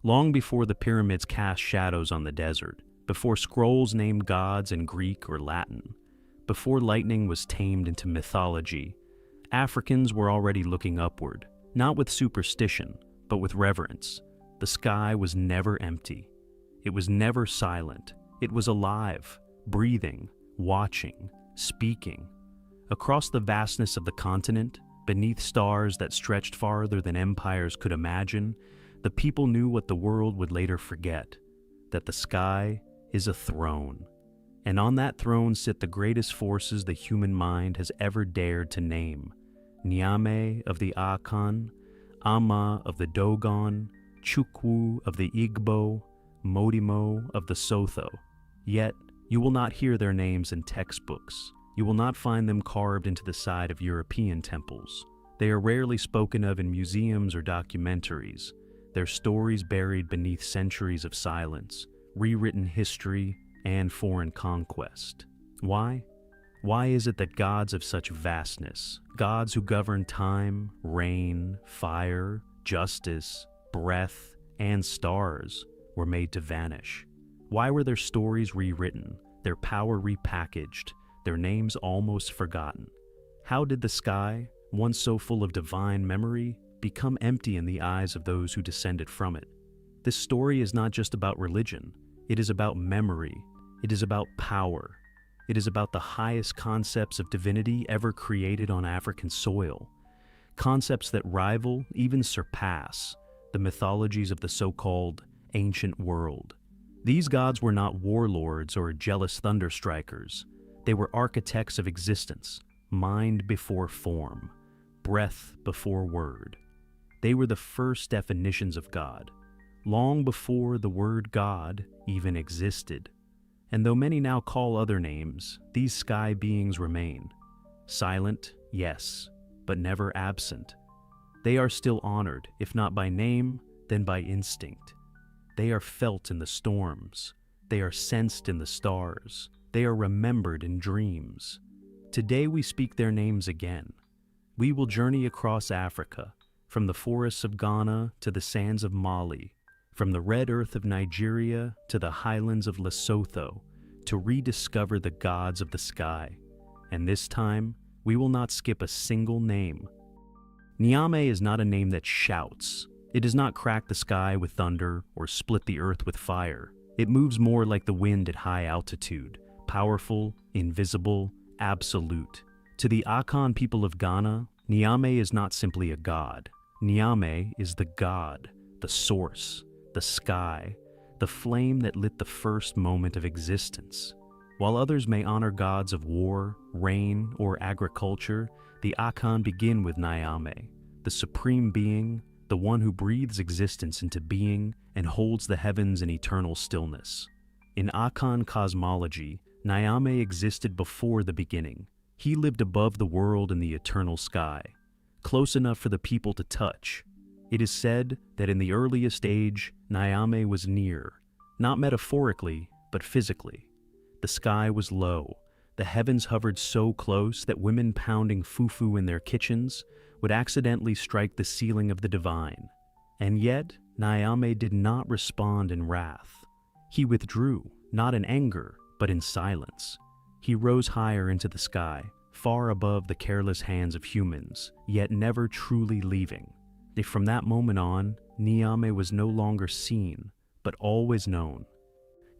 long before the pyramids cast shadows on the desert, before scrolls named gods in Greek or Latin, before lightning was tamed into mythology, Africans were already looking upward, not with superstition, but with reverence. The sky was never empty. It was never silent. It was alive, breathing, watching, speaking. Across the vastness of the continent, beneath stars that stretched farther than empires could imagine, the people knew what the world would later forget, that the sky is a throne. And on that throne sit the greatest forces the human mind has ever dared to name. Nyame of the Akan, Amma of the Dogon, Chukwu of the Igbo, Modimo of the Sotho. Yet, you will not hear their names in textbooks. You will not find them carved into the side of European temples. They are rarely spoken of in museums or documentaries, their stories buried beneath centuries of silence, rewritten history, and foreign conquest. Why? Why is it that gods of such vastness, gods who govern time, rain, fire, justice, breath, and stars, were made to vanish? Why were their stories rewritten, their power repackaged, their names almost forgotten? How did the sky, once so full of divine memory, become empty in the eyes of those who descended from it? This story is not just about religion. It is about memory. It is about power. It is about the highest concepts of divinity ever created on African soil. Concepts that rival, even surpass, the mythologies of the so-called ancient world. These gods were not warlords or jealous thunderstrikers. They were architects of existence, mind before form, breath before word. They were the first definitions of God, long before the word God even existed. And though many now call other names, these sky beings remain. Silent, yes, but never absent. They are still honored, if not by name, then by instinct. They are felt in the storms. They are sensed in the stars. They are remembered in dreams. Today we speak their names again. We will journey across Africa, from the forests of Ghana to the sands of Mali, from the red earth of Nigeria to the highlands of Lesotho, to rediscover the gods of the sky. And this time, we will not skip a single name. Nyame is not a name that shouts. It does not crack the sky with thunder or split the earth with fire. It moves more like the wind at high altitude, powerful, invisible, absolute. To the Akan people of Ghana, Nyame is not simply a god. Nyame is the god, the source, the sky, the flame that lit the first moment of existence. While others may honor gods of war, rain, or agriculture, the Akan begin with Nyame, the supreme being, the one who breathes existence into being and holds the heavens in eternal stillness. In Akan cosmology, Nyame existed before the beginning. He lived above the world in the eternal sky, close enough for the people to touch. It is said that in the earliest age, Nyame was near, not metaphorically, but physically. The sky was low. The heavens hovered so close that women pounding fufu in their kitchens would accidentally strike the ceiling of the divine. And yet, Nyame did not respond in wrath. He withdrew, not in anger, but in silence. He rose higher into the sky, far above the careless hands of humans, yet never truly leaving. If from that moment on, Nyame was no longer seen, but always known.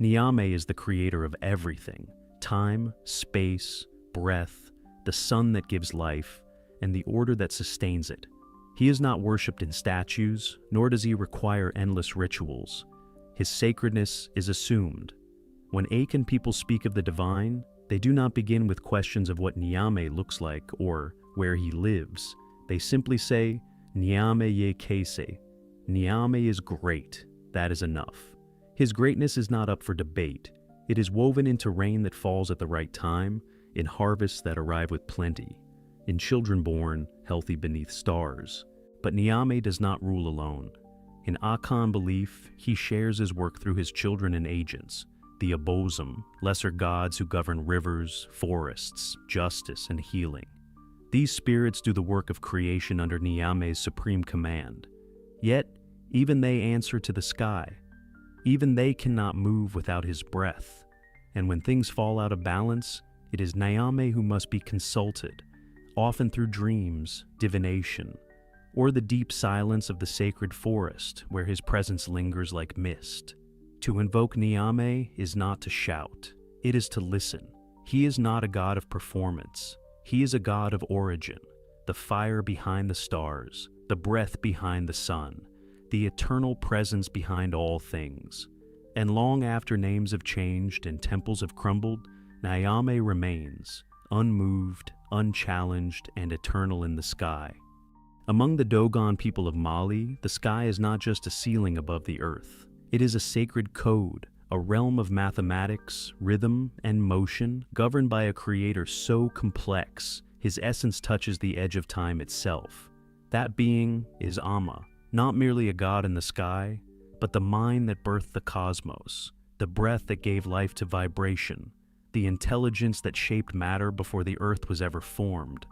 Nyame is the creator of everything: time, space, breath, the sun that gives life, and the order that sustains it. He is not worshipped in statues, nor does he require endless rituals. His sacredness is assumed. When Akan people speak of the divine, they do not begin with questions of what Nyame looks like or where he lives. They simply say, Nyame ye kese. Nyame is great. That is enough. His greatness is not up for debate. It is woven into rain that falls at the right time, in harvests that arrive with plenty, in children born healthy beneath stars. But Nyame does not rule alone. In Akan belief, he shares his work through his children and agents, the Abozum, lesser gods who govern rivers, forests, justice, and healing. These spirits do the work of creation under Nyame's supreme command. Yet, Even they answer to the sky. Even they cannot move without his breath. And when things fall out of balance, it is Nyame who must be consulted, often through dreams, divination, or the deep silence of the sacred forest where his presence lingers like mist. To invoke Nyame is not to shout, it is to listen. He is not a god of performance. He is a god of origin, the fire behind the stars, the breath behind the sun, the eternal presence behind all things. And long after names have changed and temples have crumbled, Nyame remains, unmoved, unchallenged, and eternal in the sky. Among the Dogon people of Mali, the sky is not just a ceiling above the earth. It is a sacred code, a realm of mathematics, rhythm, and motion, governed by a creator so complex, his essence touches the edge of time itself. That being is Amma, not merely a god in the sky, but the mind that birthed the cosmos, the breath that gave life to vibration, the intelligence that shaped matter before the earth was ever formed.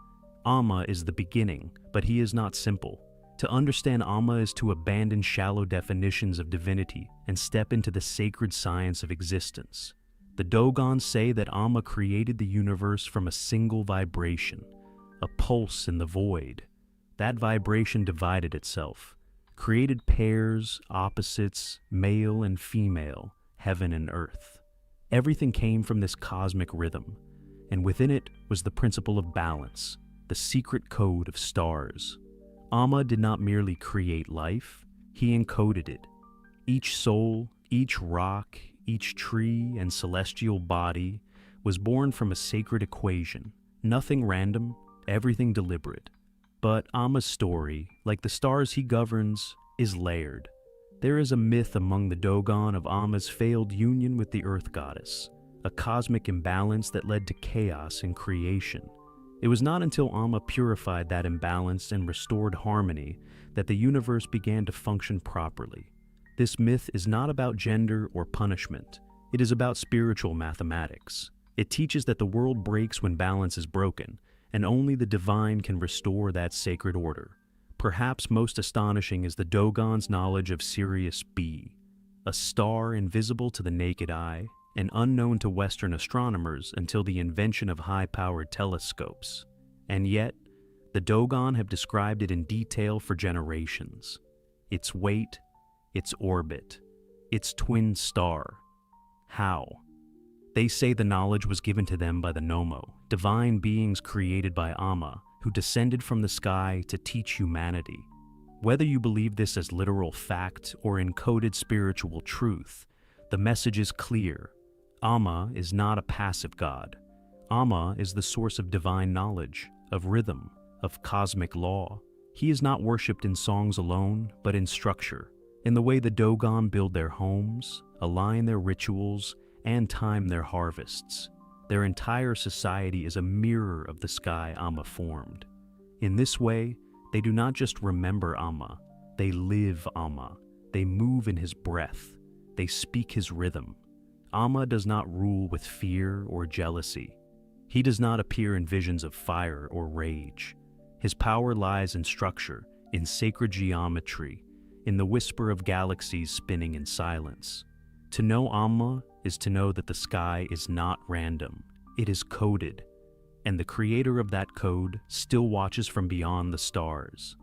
Amma is the beginning, but he is not simple. To understand Amma is to abandon shallow definitions of divinity and step into the sacred science of existence. The Dogons say that Amma created the universe from a single vibration, a pulse in the void. That vibration divided itself, created pairs, opposites, male and female, heaven and earth. Everything came from this cosmic rhythm, and within it was the principle of balance, the secret code of stars. Amma did not merely create life, he encoded it. Each soul, each rock, each tree and celestial body was born from a sacred equation, nothing random, everything deliberate. But Amma's story, like the stars he governs, is layered. There is a myth among the Dogon of Amma's failed union with the earth goddess, a cosmic imbalance that led to chaos in creation. It was not until Amma purified that imbalance and restored harmony that the universe began to function properly. This myth is not about gender or punishment. It is about spiritual mathematics. It teaches that the world breaks when balance is broken, and only the divine can restore that sacred order. Perhaps most astonishing is the Dogon's knowledge of Sirius B, a star invisible to the naked eye and unknown to Western astronomers until the invention of high-powered telescopes. And yet, the Dogon have described it in detail for generations. Its weight, its orbit, its twin star. How? They say the knowledge was given to them by the Nomo, divine beings created by Amma, who descended from the sky to teach humanity. Whether you believe this as literal fact or encoded spiritual truth, the message is clear. Amma is not a passive god. Amma is the source of divine knowledge, of rhythm, of cosmic law. He is not worshipped in songs alone, but in structure, in the way the Dogon build their homes, align their rituals, and time their harvests. Their entire society is a mirror of the sky Amma formed. In this way, they do not just remember Amma, they live Amma. They move in his breath. They speak his rhythm. Amma does not rule with fear or jealousy. He does not appear in visions of fire or rage. His power lies in structure, in sacred geometry, in the whisper of galaxies spinning in silence. To know Amma is to know that the sky is not random. It is coded, and the creator of that code still watches from beyond the stars.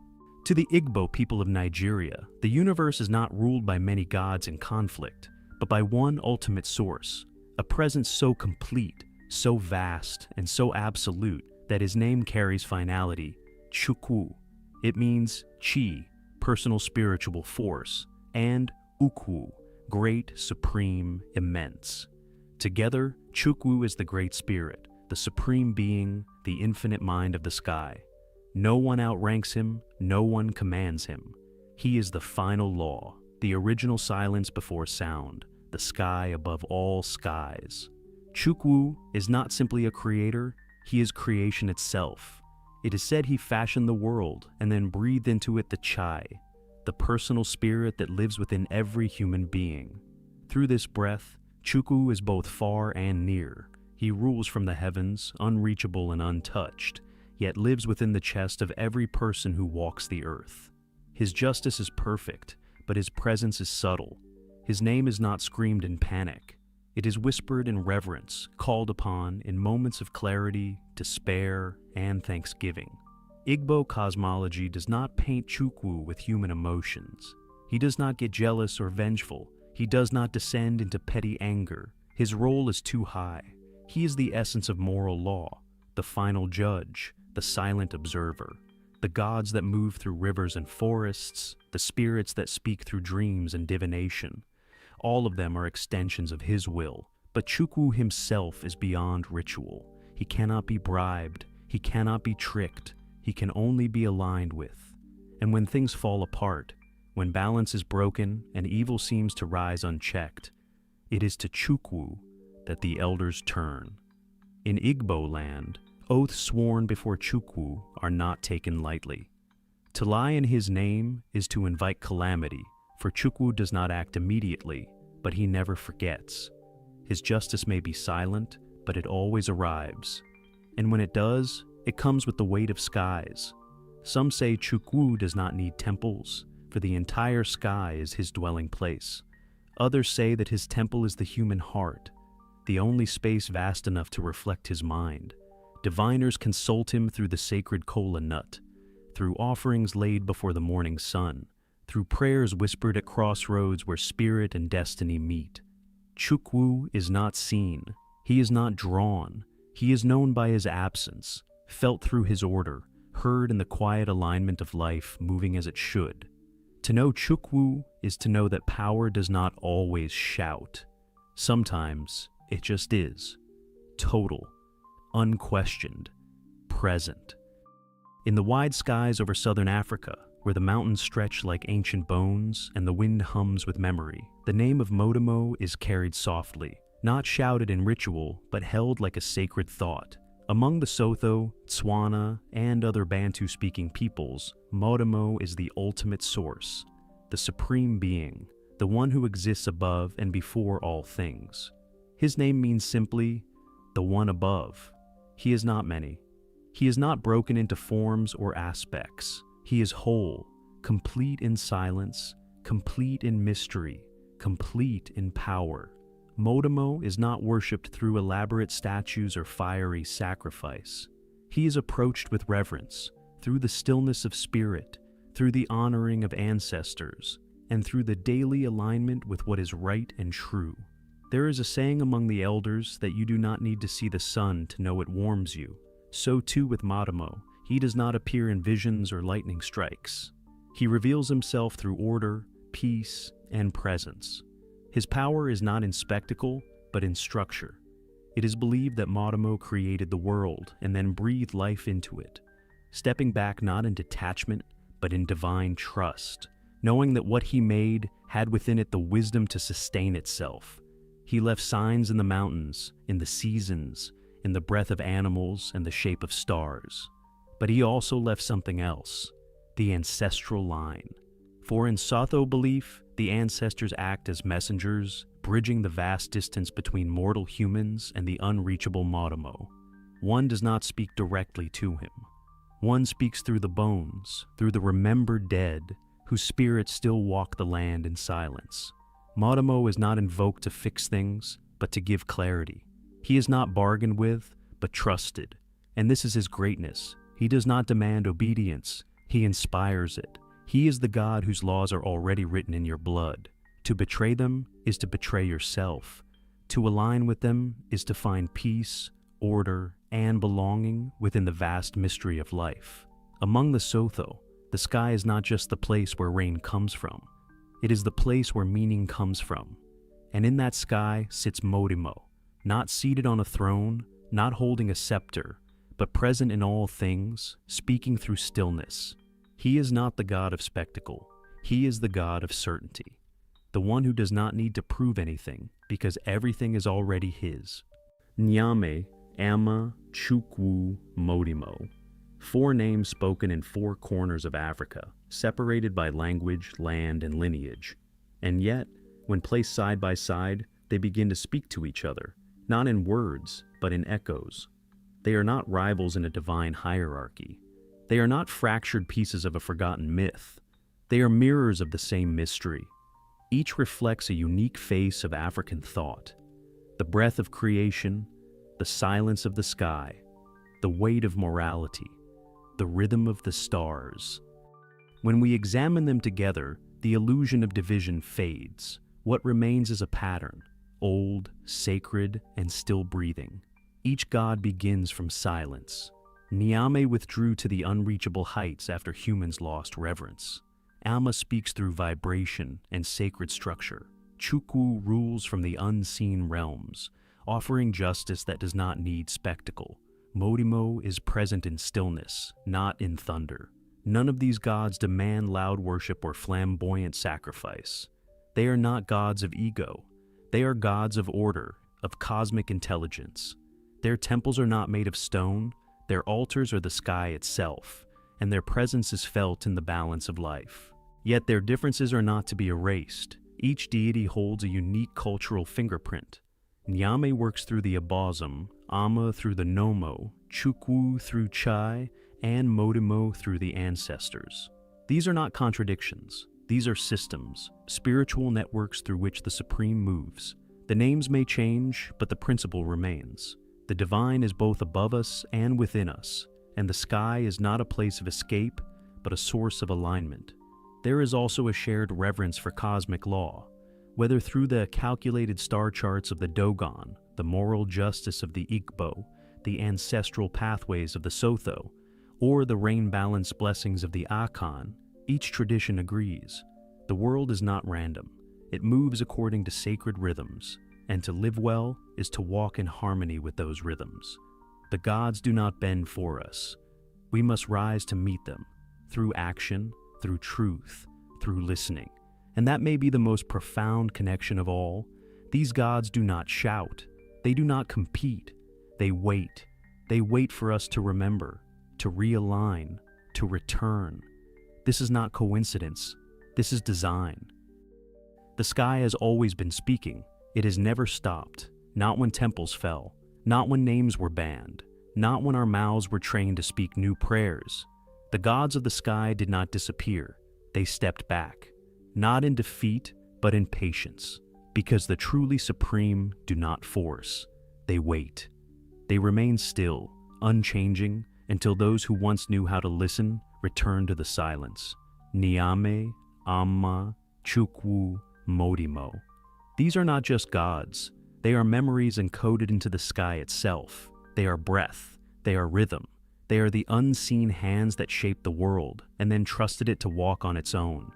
To the Igbo people of Nigeria, the universe is not ruled by many gods in conflict, but by one ultimate source, a presence so complete, so vast, and so absolute that his name carries finality, Chukwu. It means chi, personal spiritual force, and ukwu, great, supreme, immense. Together, Chukwu is the Great Spirit, the supreme being, the infinite mind of the sky. No one outranks him, no one commands him. He is the final law, the original silence before sound, the sky above all skies. Chukwu is not simply a creator, he is creation itself. It is said he fashioned the world and then breathed into it the chai, the personal spirit that lives within every human being. Through this breath, Chukwu is both far and near. He rules from the heavens, unreachable and untouched, yet lives within the chest of every person who walks the earth. His justice is perfect, but his presence is subtle. His name is not screamed in panic. It is whispered in reverence, called upon in moments of clarity, despair, and thanksgiving. Igbo cosmology does not paint Chukwu with human emotions. He does not get jealous or vengeful. He does not descend into petty anger. His role is too high. He is the essence of moral law, the final judge, the silent observer, the gods that move through rivers and forests, the spirits that speak through dreams and divination. All of them are extensions of his will, but Chukwu himself is beyond ritual. He cannot be bribed. He cannot be tricked. He can only be aligned with. And when things fall apart, when balance is broken and evil seems to rise unchecked, it is to Chukwu that the elders turn. In Igbo land, oaths sworn before Chukwu are not taken lightly. To lie in his name is to invite calamity, for Chukwu does not act immediately, but he never forgets. His justice may be silent, but it always arrives. And when it does, it comes with the weight of skies. Some say Chukwu does not need temples, for the entire sky is his dwelling place. Others say that his temple is the human heart, the only space vast enough to reflect his mind. Diviners consult him through the sacred kola nut, through offerings laid before the morning sun, through prayers whispered at crossroads where spirit and destiny meet. Chukwu is not seen. He is not drawn. He is known by his absence, felt through his order, heard in the quiet alignment of life moving as it should. To know Chukwu is to know that power does not always shout. Sometimes it just is. Total, unquestioned, present. In the wide skies over southern Africa, where the mountains stretch like ancient bones and the wind hums with memory, the name of Modimo is carried softly, not shouted in ritual, but held like a sacred thought. Among the Sotho, Tswana, and other Bantu-speaking peoples, Modimo is the ultimate source, the supreme being, the one who exists above and before all things. His name means simply, the one above. He is not many. He is not broken into forms or aspects. He is whole, complete in silence, complete in mystery, complete in power. Modimo is not worshipped through elaborate statues or fiery sacrifice. He is approached with reverence, through the stillness of spirit, through the honoring of ancestors, and through the daily alignment with what is right and true. There is a saying among the elders that you do not need to see the sun to know it warms you. So too with Modimo. He does not appear in visions or lightning strikes. He reveals himself through order, peace, and presence. His power is not in spectacle, but in structure. It is believed that Modimo created the world and then breathed life into it, stepping back not in detachment, but in divine trust, knowing that what he made had within it the wisdom to sustain itself. He left signs in the mountains, in the seasons, in the breath of animals and the shape of stars. But he also left something else, the ancestral line. For in Sotho belief, the ancestors act as messengers, bridging the vast distance between mortal humans and the unreachable Modimo. One does not speak directly to him. One speaks through the bones, through the remembered dead, whose spirits still walk the land in silence. Modimo is not invoked to fix things, but to give clarity. He is not bargained with, but trusted. And this is his greatness. He does not demand obedience. He inspires it. He is the God whose laws are already written in your blood. To betray them is to betray yourself. To align with them is to find peace, order, and belonging within the vast mystery of life. Among the Sotho, the sky is not just the place where rain comes from. It is the place where meaning comes from. And in that sky sits Modimo, not seated on a throne, not holding a scepter, but present in all things, speaking through stillness. He is not the God of spectacle. He is the God of certainty, the one who does not need to prove anything, because everything is already his. Nyame, Amma, Chukwu, Modimo. 4 names spoken in 4 corners of Africa, separated by language, land, and lineage. And yet, when placed side by side, they begin to speak to each other, not in words, but in echoes. They are not rivals in a divine hierarchy. They are not fractured pieces of a forgotten myth. They are mirrors of the same mystery. Each reflects a unique face of African thought: the breath of creation, the silence of the sky, the weight of morality, the rhythm of the stars. When we examine them together, the illusion of division fades. What remains is a pattern, old, sacred, and still breathing. Each god begins from silence. Nyame withdrew to the unreachable heights after humans lost reverence. Amma speaks through vibration and sacred structure. Chukwu rules from the unseen realms, offering justice that does not need spectacle. Modimo is present in stillness, not in thunder. None of these gods demand loud worship or flamboyant sacrifice. They are not gods of ego. They are gods of order, of cosmic intelligence. Their temples are not made of stone. Their altars are the sky itself, and their presence is felt in the balance of life. Yet their differences are not to be erased. Each deity holds a unique cultural fingerprint. Nyame works through the Abazum, Amma through the Nomo, Chukwu through Chai, and Modimo through the ancestors. These are not contradictions. These are systems, spiritual networks through which the Supreme moves. The names may change, but the principle remains. The divine is both above us and within us, and the sky is not a place of escape, but a source of alignment. There is also a shared reverence for cosmic law, whether through the calculated star charts of the Dogon, the moral justice of the Igbo, the ancestral pathways of the Sotho, or the rain-balanced blessings of the Akan. Each tradition agrees. The world is not random. It moves according to sacred rhythms, and to live well is to walk in harmony with those rhythms. The gods do not bend for us. We must rise to meet them, through action, through truth, through listening. And that may be the most profound connection of all. These gods do not shout. They do not compete. They wait. They wait for us to remember, to realign, to return. This is not coincidence. This is design. The sky has always been speaking. It has never stopped. Not when temples fell. Not when names were banned. Not when our mouths were trained to speak new prayers. The gods of the sky did not disappear. They stepped back. Not in defeat, but in patience. Because the truly supreme do not force. They wait. They remain still, unchanging, until those who once knew how to listen return to the silence. Nyame, Amma, Chukwu, Modimo. These are not just gods. They are memories encoded into the sky itself. They are breath. They are rhythm. They are the unseen hands that shaped the world and then trusted it to walk on its own.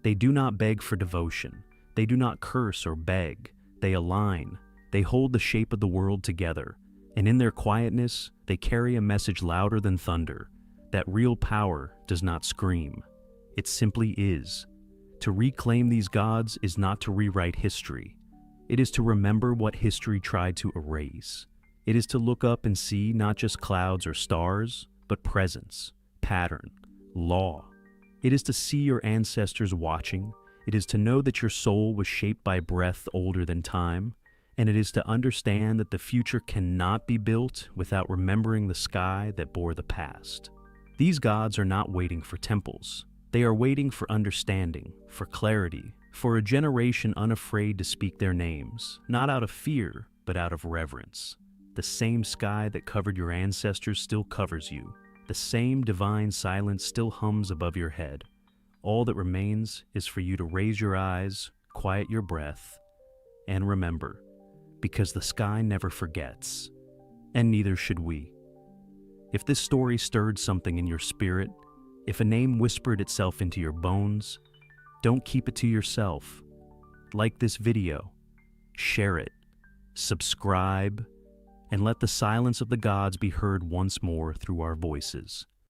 They do not beg for devotion. They do not curse or beg. They align. They hold the shape of the world together. And in their quietness, they carry a message louder than thunder, that real power does not scream. It simply is. To reclaim these gods is not to rewrite history. It is to remember what history tried to erase. It is to look up and see not just clouds or stars, but presence, pattern, law. It is to see your ancestors watching. It is to know that your soul was shaped by breath older than time. And it is to understand that the future cannot be built without remembering the sky that bore the past. These gods are not waiting for temples. They are waiting for understanding, for clarity, for a generation unafraid to speak their names, not out of fear, but out of reverence. The same sky that covered your ancestors still covers you. The same divine silence still hums above your head. All that remains is for you to raise your eyes, quiet your breath, and remember, because the sky never forgets, and neither should we. If this story stirred something in your spirit, if a name whispered itself into your bones, don't keep it to yourself. Like this video, share it, subscribe, and let the silence of the gods be heard once more through our voices.